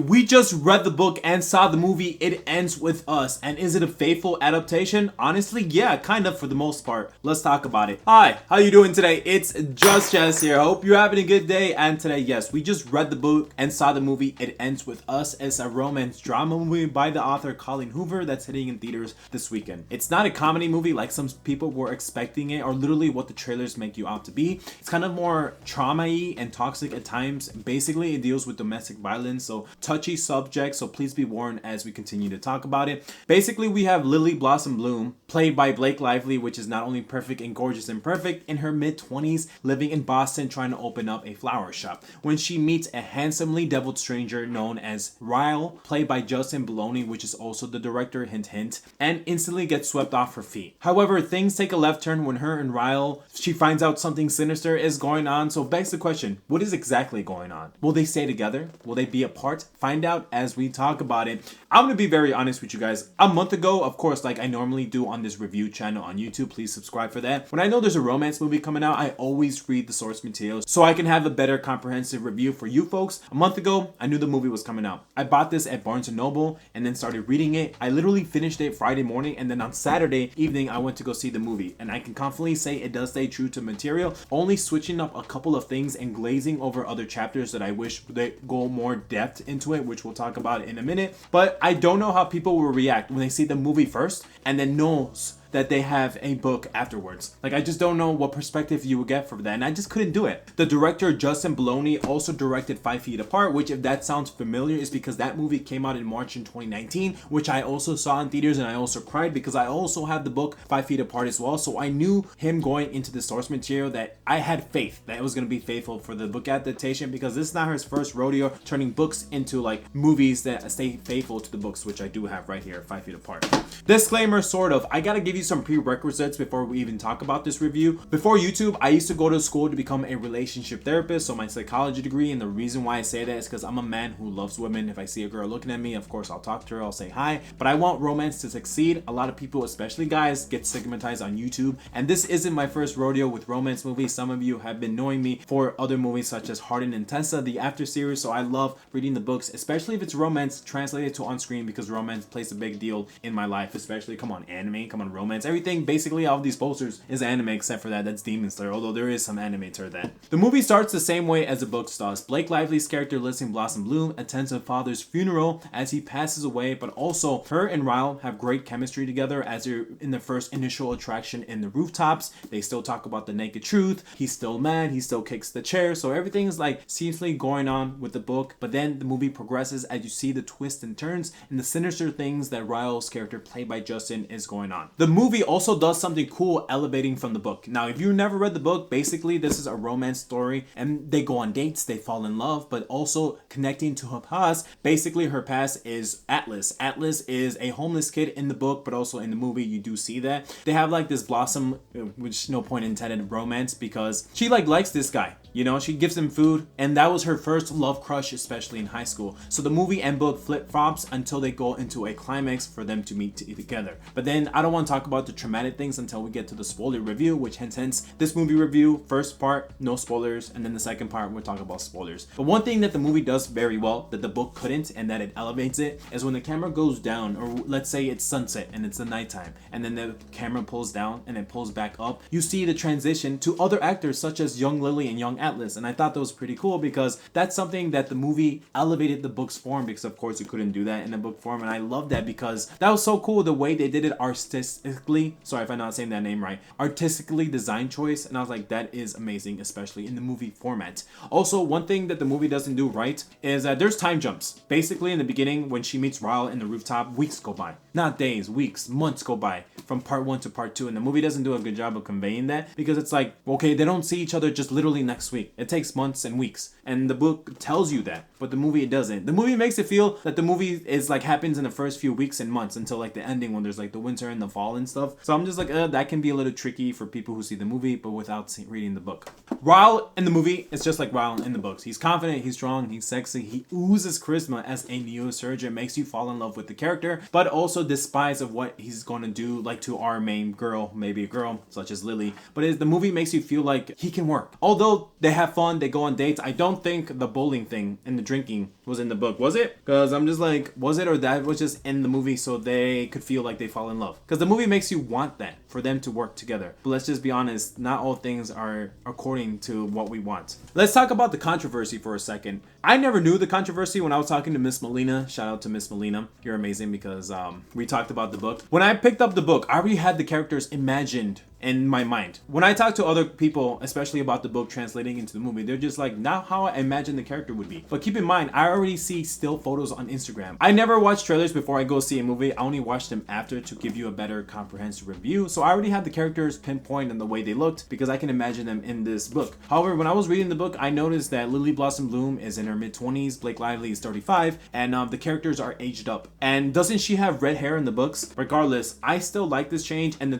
we just read the book and saw the movie It Ends With Us. And is it a faithful adaptation? Honestly, yeah, kind of for the most part. Let's talk about it. Hi, how you doing today? It's Just Jess here. Hope you're having a good day. And today, yes, we just read the book and saw the movie It Ends With Us. It's a romance drama movie by the author Colleen Hoover that's hitting in theaters this weekend. It's not a comedy movie like some people were expecting it, or literally what the trailers make you out to be. It's kind of more trauma-y and toxic at times. Basically, it deals with domestic violence, so touchy subject, so please be warned as we continue to talk about it. Basically, we have Lily Blossom Bloom, played by Blake Lively, which is not only perfect and gorgeous and perfect, in her mid-20s, living in Boston trying to open up a flower shop, when she meets a handsomely deviled stranger known as Ryle, played by Justin Bologna, which is also the director, hint hint, and instantly gets swept off her feet. However, things take a left turn when her and Ryle, she finds out something sinister is going on, so begs the question, what is exactly going on? Will they stay together? Will they be apart? Find out as we talk about it. I'm gonna be very honest with you guys. A month ago, of course, like I normally do on this review channel on YouTube, please subscribe for that. When I know there's a romance movie coming out, I always read the source materials so I can have a better comprehensive review for you folks. A month ago, I knew the movie was coming out. I bought this at Barnes & Noble and then started reading it. I literally finished it Friday morning, and then on Saturday evening, I went to go see the movie. And I can confidently say it does stay true to material, only switching up a couple of things and glazing over other chapters that I wish they go more depth into it, which we'll talk about in a minute. But I don't know how people will react when they see the movie first and then knows that they have a book afterwards. Like, I just don't know what perspective you would get from that, and I just couldn't do it. The director, Justin Bologna, also directed 5 Feet Apart, which, if that sounds familiar, is because that movie came out in March in 2019, which I also saw in theaters, and I also cried because I also have the book 5 Feet Apart as well. So I knew him going into the source material that I had faith that it was going to be faithful for the book adaptation, because this is not his first rodeo turning books into like movies that stay faithful to the books, which I do have right here, 5 Feet Apart. Disclaimer, sort of. I gotta give you some prerequisites before we even talk about this review. Before YouTube, I used to go to school to become a relationship therapist, so my psychology degree, and the reason why I say that is because I'm a man who loves women. If I see a girl looking at me, of course I'll talk to her, I'll say hi, but I want romance to succeed. A lot of people, especially guys, get stigmatized on YouTube, and this isn't my first rodeo with romance movies. Some of you have been knowing me for other movies such as Hardened and Tessa, the After series, so I love reading the books, especially if it's romance translated to on screen, because romance plays a big deal in my life, especially, come on, anime, come on, romance, everything, basically all of these posters is anime except for that's Demon Slayer, although there is some anime to that. The movie starts the same way as the book does. Blake Lively's character, Lily Blossom Bloom, attends her father's funeral as he passes away, but also her and Ryle have great chemistry together as they're in the first initial attraction in the rooftops. They still talk about the naked truth. He's still mad, he still kicks the chair, so everything's like seamlessly going on with the book, but then the movie progresses as you see the twists and turns and the sinister things that Ryle's character, played by Justin, is going on. The movie also does something cool, elevating from the book. Now, if you never read the book, basically this is a romance story and they go on dates, they fall in love, but also connecting to her past. Basically, her past is Atlas. Atlas is a homeless kid in the book, but also in the movie you do see that. They have like this blossom, which no point intended, romance, because she like likes this guy. You know, she gives him food, and that was her first love crush, especially in high school. So the movie and book flip-flops until they go into a climax for them to meet together. But then I don't want to talk about the traumatic things until we get to the spoiler review, which hence this movie review, first part, no spoilers, and then the second part, we'll talk about spoilers. But one thing that the movie does very well that the book couldn't, and that it elevates it, is when the camera goes down, or let's say it's sunset and it's the nighttime, and then the camera pulls down and it pulls back up, you see the transition to other actors such as young Lily and young Atlas. And I thought that was pretty cool because that's something that the movie elevated the book's form, because of course you couldn't do that in the book form, and I love that because that was so cool the way they did it artistically. Sorry if I'm not saying that name right. Artistically design choice, and I was like, that is amazing, especially in the movie format. Also, one thing that the movie doesn't do right is that there's time jumps. Basically, in the beginning, when she meets Ryle in the rooftop, weeks go by. Not days, weeks, months go by from part 1 to part 2, and the movie doesn't do a good job of conveying that, because it's like, okay, they don't see each other just literally next week. It takes months and weeks, and the book tells you that, but the movie, it doesn't. The movie makes it feel that the movie is like happens in the first few weeks and months until like the ending, when there's like the winter and the fall and stuff. So I'm just like, that can be a little tricky for people who see the movie but without reading the book. Ryle in the movie is just like Ryle in the books. He's confident, he's strong, he's sexy, he oozes charisma as a neurosurgeon, makes you fall in love with the character, but also despise of what he's going to do, like to our main girl, maybe a girl such as Lily. But the movie makes you feel like he can work. Although they have fun, they go on dates. I don't think the bowling thing and the drinking was in the book, was it? Because I'm just like, was it, or that was just in the movie so they could feel like they fall in love? Because the movie makes you want that, for them to work together. But let's just be honest, not all things are according to what we want. Let's talk about the controversy for a second. I never knew the controversy when I was talking to Miss Melina. Shout out to Miss Melina. You're amazing, because we talked about the book. When I picked up the book, I already had the characters imagined in my mind. When I talk to other people, especially about the book translating into the movie, they're just like, not how I imagine the character would be. But keep in mind, I already see still photos on Instagram. I never watch trailers before I go see a movie. I only watch them after to give you a better comprehensive review. So I already have the characters pinpoint and the way they looked, because I can imagine them in this book. However, when I was reading the book, I noticed that Lily Blossom Bloom is in her mid-20s, Blake Lively is 35, and the characters are aged up. And doesn't she have red hair in the books? Regardless, I still like this change, and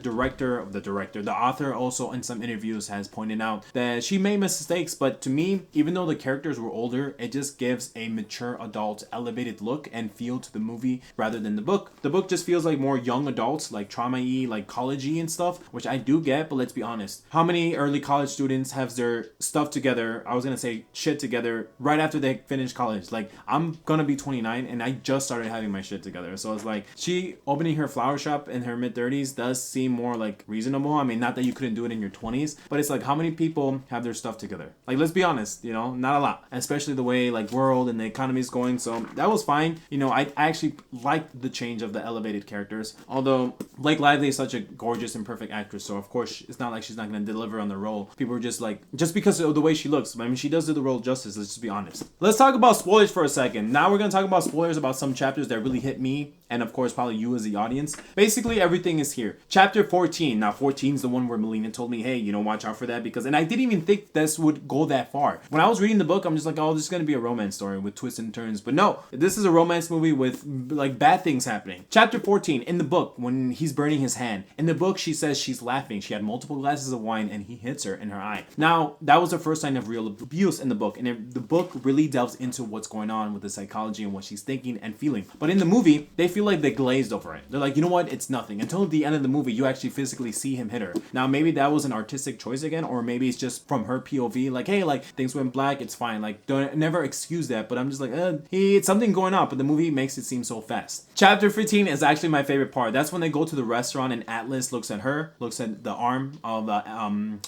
the author also in some interviews has pointed out that she made mistakes, but to me, even though the characters were older, it just gives a mature adult elevated look and feel to the movie rather than the book. The book just feels like more young adults, like trauma-y, like college-y and stuff, which I do get, but let's be honest. How many early college students have their stuff together, I was gonna say shit together, right after they finish college? Like, I'm gonna be 29 and I just started having my shit together. So it's like, she opening her flower shop in her mid-30s does seem more like reasonable. I mean, not that you couldn't do it in your 20s, but it's like, how many people have their stuff together? Like, let's be honest, you know, not a lot, especially the way like world and the economy is going. So that was fine. You know, I actually liked the change of the elevated characters, although Blake Lively is such a gorgeous and perfect actress, so of course it's not like she's not going to deliver on the role. People are just like, just because of the way she looks, I mean, she does do the role justice, let's just be honest. Let's talk about spoilers for a second. Now we're going to talk about spoilers about some chapters that really hit me, and of course probably you as the audience. Basically everything is here. Chapter 14. Now 14 is the one where Melina told me, hey, you know, watch out for that, because, and I didn't even think this would go that far. When I was reading the book, I'm just like, oh, this is going to be a romance story with twists and turns. But no, this is a romance movie with like bad things happening. Chapter 14, in the book, when he's burning his hand, in the book she says she's laughing. She had multiple glasses of wine and he hits her in her eye. Now, that was the first sign of real abuse in the book, and the book really delves into what's going on with the psychology and what she's thinking and feeling. But in the movie, they feel like they glazed over it. They're like, you know what, it's nothing. Until the end of the movie, you actually physically see him hit her. Now, maybe that was an artistic choice again, or maybe it's just from her POV, like, hey, like, things went black, it's fine. Like, don't never excuse that, but I'm just like, it's something going on, but the movie makes it seem so fast. Chapter 15 is actually my favorite part. That's when they go to the restaurant and Atlas looks at her, looks at the arm of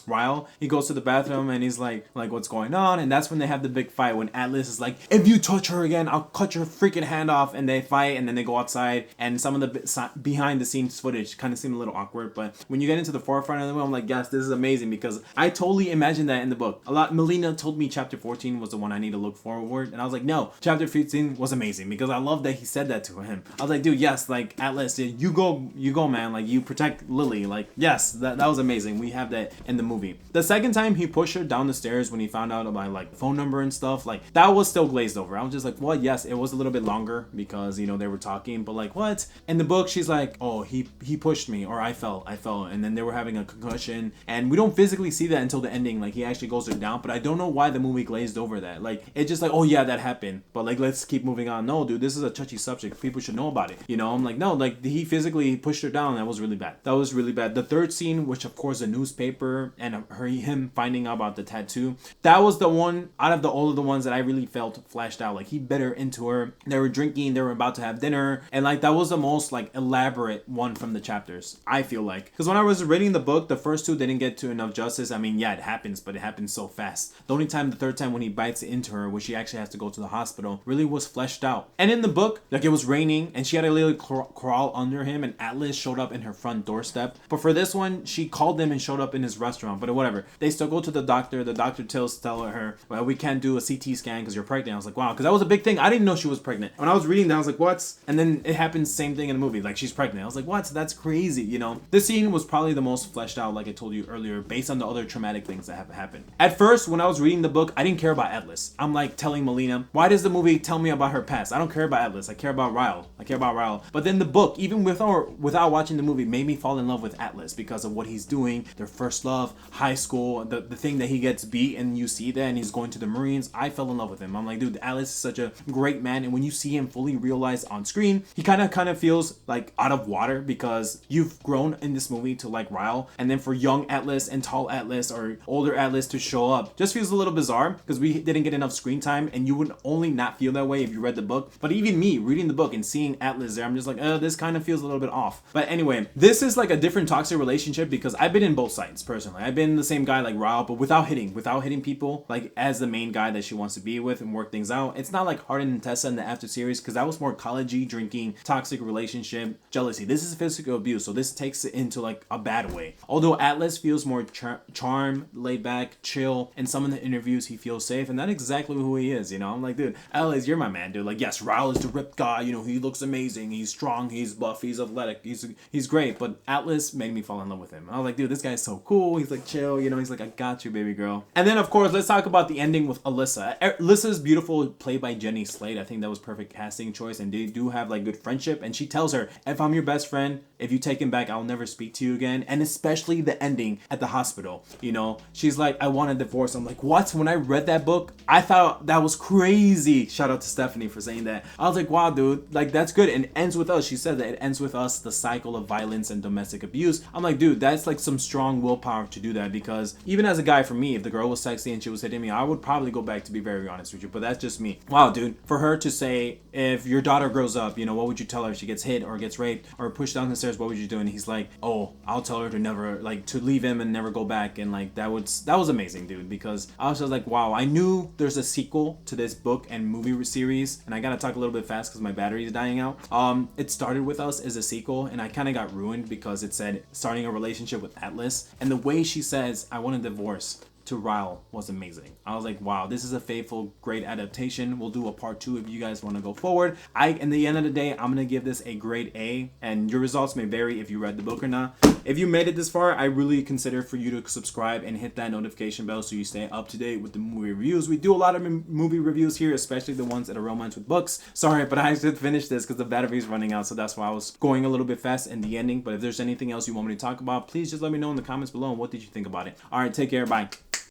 Ryle. He goes to the bathroom and he's like, what's going on? And that's when they have the big fight, when Atlas is like, if you touch her again, I'll cut your freaking hand off. And they fight, and then they go outside, and some of the behind the scenes footage kind of seemed a little awkward, but when you get into the forefront of the movie, I'm like, yes, this is amazing, because I totally imagined that in the book. Melina told me chapter 14 was the one I need to look forward, and I was like, no, chapter 15 was amazing, because I love that he said that to him. I was like, dude, yes, like, Atlas, you go, man, like, you protect Lily, like, yes, that was amazing. We have that in the movie. The second time he pushed her down the stairs when he found out about like phone number and stuff, like, that was still glazed over. I was just like, well, yes, it was a little bit longer because, you know, they were talking, but like, what? In the book, she's like, oh, he pushed me, or I fell, and then they were having a concussion, and we don't physically see that until the ending, like, he actually goes her down, but I don't know why the movie glazed over that. Like, it's just like, oh yeah, that happened, but like, let's keep moving on. No, dude, this is a touchy subject, people should know about it, you know? I'm like, no, like, he physically pushed her down. That was really bad. The third scene, which of course the newspaper and him finding out about the tattoo, that was the one out of all of the ones that I really felt flashed out. Like, he bit her into her, they were drinking, they were about to have dinner, and like, that was the most like elaborate one from the chapters, I feel like, because when I was reading the book, the first two didn't get to enough justice. I mean, yeah, it happens, but it happens so fast. The third time when he bites into her, where she actually has to go to the hospital, really was fleshed out. And in the book, like, it was raining and she had to literally crawl under him, and Atlas showed up in her front doorstep. But for this one, she called him and showed up in his restaurant. But whatever, they still go to the doctor. The doctor tell her, well, we can't do a CT scan because you're pregnant. I was like, wow, because that was a big thing. I didn't know she was pregnant. When I was reading that, I was like, what? And then it happens, same thing in the movie, like, she's pregnant. I was like, what? That's crazy, you know? This scene was probably the most fleshed out, like I told you earlier, based on the other traumatic things that have happened. At first, when I was reading the book, I didn't care about Atlas. I'm like telling Melina, why does the movie tell me about her past? I don't care about Atlas. I care about Ryle. But then the book, even without watching the movie, made me fall in love with Atlas because of what he's doing, their first love, high school, the thing that he gets beat and you see that and he's going to the Marines. I fell in love with him. I'm like, dude, Atlas is such a great man, and when you see him fully realized on screen, he kind of feels like out of water because you've grown in this movie to like Ryle, and then for young Atlas and tall Atlas or older Atlas to show up just feels a little bizarre because we didn't get enough screen time, and you would only not feel that way if you read the book. But even me reading the book and seeing Atlas there, I'm just like, this kind of feels a little bit off. But anyway, this is like a different toxic relationship because I've been in both sides personally. I've been the same guy like Ryle, but without hitting people, like as the main guy that she wants to be with and work things out. It's not like Hardin and Tessa in the after series because that was more collegey, drinking, toxic relationship, jealousy. This is physical abuse, so this takes it into like a bad way. Although Atlas feels more charm, laid back, chill. In some of the interviews, he feels safe, and that's exactly who he is. You know, I'm like, dude, Atlas, you're my man, dude. Like, yes, Ryle is the ripped guy. You know, he looks amazing. He's strong. He's buff. He's athletic. He's great. But Atlas made me fall in love with him. I was like, dude, this guy's so cool. He's like chill. You know, he's like, I got you, baby girl. And then of course, let's talk about the ending with Alyssa. Alyssa's beautiful, played by Jenny Slate. I think that was perfect casting choice, and they do have like good friendship. And she tells her, if I'm your best friend, if you take him back, I'll never speak to you again. And especially the ending at the hospital. You know, she's like, I want a divorce. I'm like, what? When I read that book, I thought that was crazy. Shout out to Stephanie for saying that. I was like, wow, dude, like that's good. And it ends with us. She said that it ends with us, the cycle of violence and domestic abuse. I'm like, dude, that's like some strong willpower to do that, because even as a guy, for me, if the girl was sexy and she was hitting me, I would probably go back, to be very honest with you. But that's just me. Wow, dude, for her to say, if your daughter grows up, you know, what would you tell her if she gets hit or gets raped or pushed down the stairs? What would you do? And he's like, oh, I'll tell her to never, like, to leave him and never go back. And like that was amazing, dude, because I was just like, wow, I knew there's a sequel to this book and movie series, and I gotta talk a little bit fast because my battery is dying out. It started with us as a sequel, and I kind of got ruined because it said starting a relationship with Atlas, and the way she says, I want a divorce, to Ryle was amazing. I was like, wow, this is a faithful, great adaptation. We'll do a part 2 if you guys want to go forward. In the end of the day, I'm gonna give this a grade A, and your results may vary if you read the book or not. If you made it this far, I really consider for you to subscribe and hit that notification bell so you stay up to date with the movie reviews. We do a lot of movie reviews here, especially the ones that are romance with books. Sorry, but I should finish this because the battery is running out, so that's why I was going a little bit fast in the ending. But if there's anything else you want me to talk about, please just let me know in the comments below. And what did you think about it? All right, take care. Bye.